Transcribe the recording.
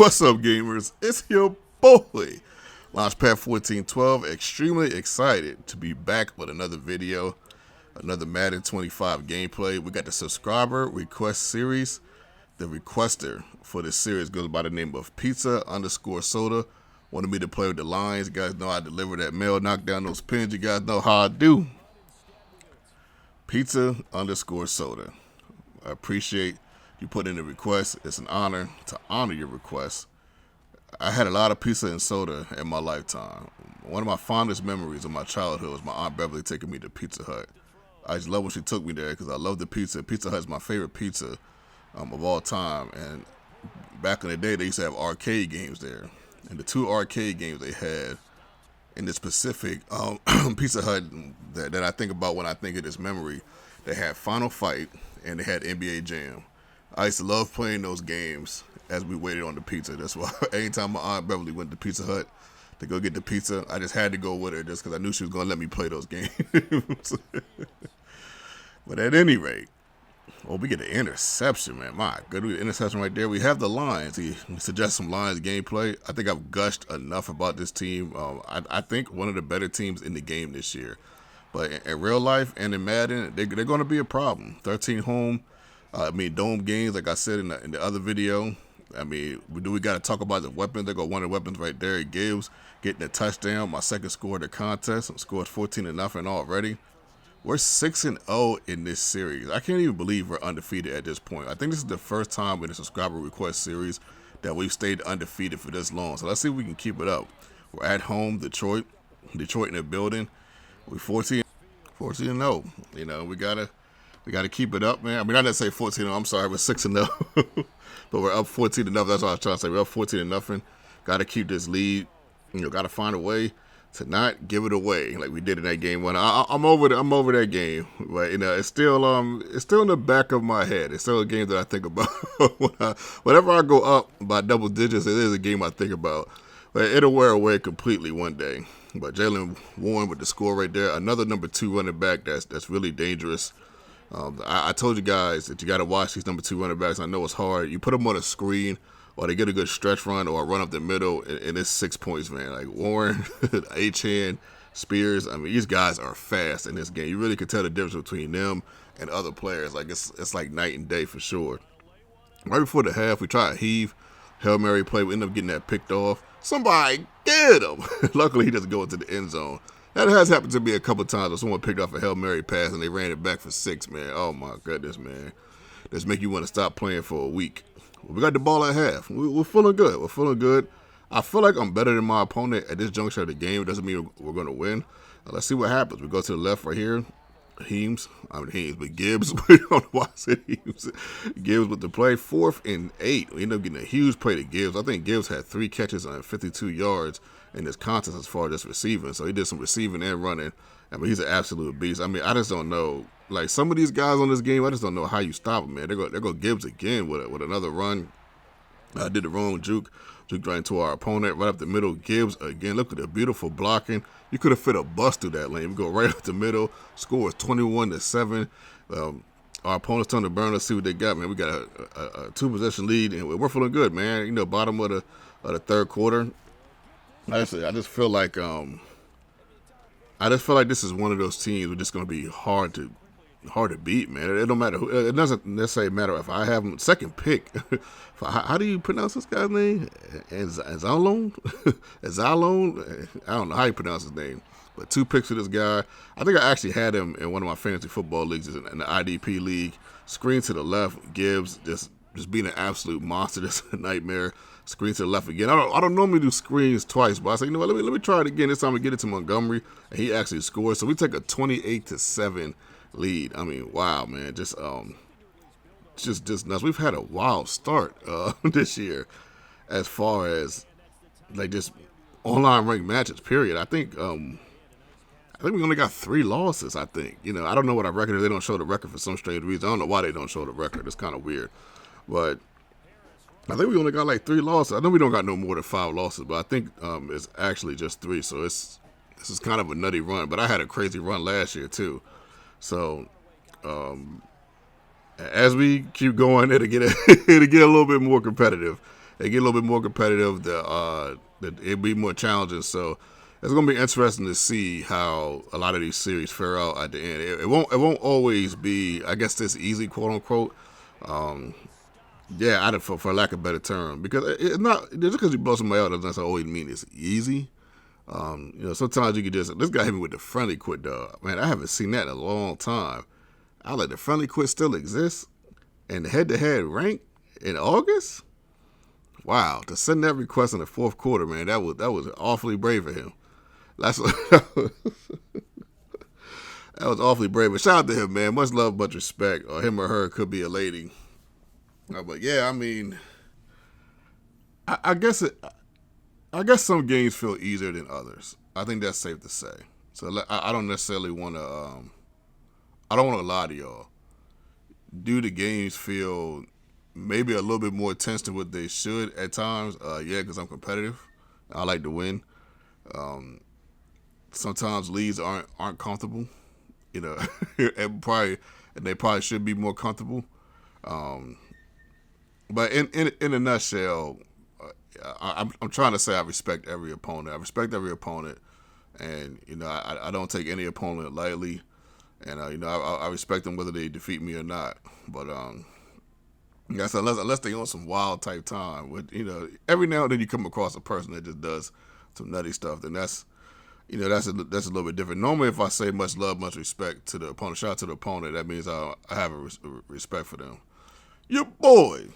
What's up, gamers? It's your boy, Launchpad 1412. Extremely excited to be back with another video, another Madden 25 gameplay. We got the subscriber request series. The requester for this series goes by the name of Pizza_Soda. Wanted me to play with the lines. You guys know I deliver that mail, knock down those pins. You guys know how I do. Pizza_Soda. I appreciate you put in the request. It's an honor to honor your request. I had a lot of pizza and soda in my lifetime. One of my fondest memories of my childhood was my Aunt Beverly taking me to Pizza Hut. I just love when she took me there because I love the pizza. Pizza Hut is my favorite pizza of all time. And back in the day, they used to have arcade games there. And the two arcade games they had in the specific Pizza Hut that I think about when I think of this memory, they had Final Fight and they had NBA Jam. I used to love playing those games as we waited on the pizza. That's why anytime my Aunt Beverly went to Pizza Hut to go get the pizza, I just had to go with her just because I knew she was going to let me play those games. But at any rate, we get an interception, man. My good interception right there. We have the lines. He suggests some lines gameplay. I think I've gushed enough about this team. I think one of the better teams in the game this year. But in real life and in Madden, they're going to be a problem. 13 home. Dome games, like I said in the other video. We got to talk about the weapons. They got one of the weapons right there. Gibbs getting a touchdown. My second score of the contest. Scored 14-0 already. We're 6-0 in this series. I can't even believe we're undefeated at this point. I think this is the first time in the subscriber request series that we've stayed undefeated for this long. So let's see if we can keep it up. We're at home, Detroit in the building. We're 14-0. You know, we gotta keep it up, man. I not to say 14-0. I'm sorry, we're 6-0, but we're up 14-0. That's what I was trying to say. We're up 14-0. Got to keep this lead. You know, got to find a way to not give it away like we did in that game one. I'm over that game, but you know, it's still in the back of my head. It's still a game that I think about. Whenever I go up by double digits, it is a game I think about. But it'll wear away completely one day. But Jalen Warren with the score right there, another number 2 running back that's really dangerous. I told you guys that you got to watch these number 2 running backs. I know it's hard. You put them on a screen, or they get a good stretch run, or a run up the middle, and it's 6 points, man. Like Warren, H-Hand, Spears. These guys are fast in this game. You really can tell the difference between them and other players. Like it's like night and day for sure. Right before the half, we try a heave, Hail Mary play. We end up getting that picked off. Somebody get him. Luckily, he doesn't go into the end zone. That has happened to me a couple times where someone picked off a Hail Mary pass and they ran it back for 6, man. Oh, my goodness, man. This make you want to stop playing for a week. We got the ball at half. We're feeling good. We're feeling good. I feel like I'm better than my opponent at this juncture of the game. It doesn't mean we're going to win. Let's see what happens. We go to the left right here. Gibbs. We don't know why I said Heems. Gibbs with the play. 4th and 8. We end up getting a huge play to Gibbs. I think Gibbs had 3 catches on 52 yards in this contest as far as just receiving. So he did some receiving and running. He's an absolute beast. I just don't know. Like, some of these guys on this game, I just don't know how you stop them, man. They go Gibbs again with another run. Did the wrong juke right into our opponent, right up the middle. Gibbs again. Look at the beautiful blocking. You could have fit a bus through that lane. We go right up the middle. Score is 21-7. Our opponent's turn to burn. Let's see what they got, man. We got a 2-possession lead, and we're feeling good, man. You know, bottom of the third quarter. Honestly, I just feel like this is one of those teams we're just going to be hard to beat, man. It don't matter who. It doesn't necessarily matter if I have him second pick. How do you pronounce this guy's name? Zalone? Zalone? I don't know how you pronounce his name. But 2 picks for this guy. I think I actually had him in one of my fantasy football leagues in the IDP league. Screen to the left. Gibbs just being an absolute monster. Just a nightmare. Screen to the left again. I don't normally do screens twice, but I said, you know what? Let me try it again. This time we get it to Montgomery, and he actually scores. So we take a 28-7 lead. Wow, man. Just nuts. We've had a wild start this year as far as like just online ranked matches, period. I think we only got 3 losses, I think. You know, I don't know what our record is. They don't show the record for some strange reason. I don't know why they don't show the record. It's kind of weird. But I think we only got like 3 losses. I know we don't got no more than 5 losses, but I think it's actually just 3. So this is kind of a nutty run. But I had a crazy run last year too. So as we keep going, it'll get a little bit more competitive. they get a little bit more competitive. It'll be more challenging. So it's going to be interesting to see how a lot of these series fare out at the end. It won't always be, I guess, this easy, quote unquote. Yeah, for lack of a better term, because it's not just because you blow somebody out doesn't necessarily always mean it's easy. Sometimes you can just this guy hit me with the friendly quit, dog. Man, I haven't seen that in a long time. I like the friendly quit still exists, and the head-to-head rank in August. Wow, to send that request in the fourth quarter, man, that was awfully brave of him. That's that was awfully brave. But shout out to him, man. Much love, much respect. Or him or her could be a lady. But yeah, I mean, I guess I guess some games feel easier than others. I think that's safe to say. So I don't necessarily want to. I don't want to lie to y'all. Do the games feel maybe a little bit more tense than what they should at times? Yeah, because I'm competitive. I like to win. Sometimes leads aren't comfortable. You know, and they probably should be more comfortable. But in a nutshell, I'm trying to say I respect every opponent. I respect every opponent, and I don't take any opponent lightly, and I respect them whether they defeat me or not. But yes, unless they on some wild type time, with every now and then you come across a person that just does some nutty stuff, then that's that's a little bit different. Normally, if I say much love, much respect to the opponent, shout out to the opponent, that means I have a respect for them. Your boy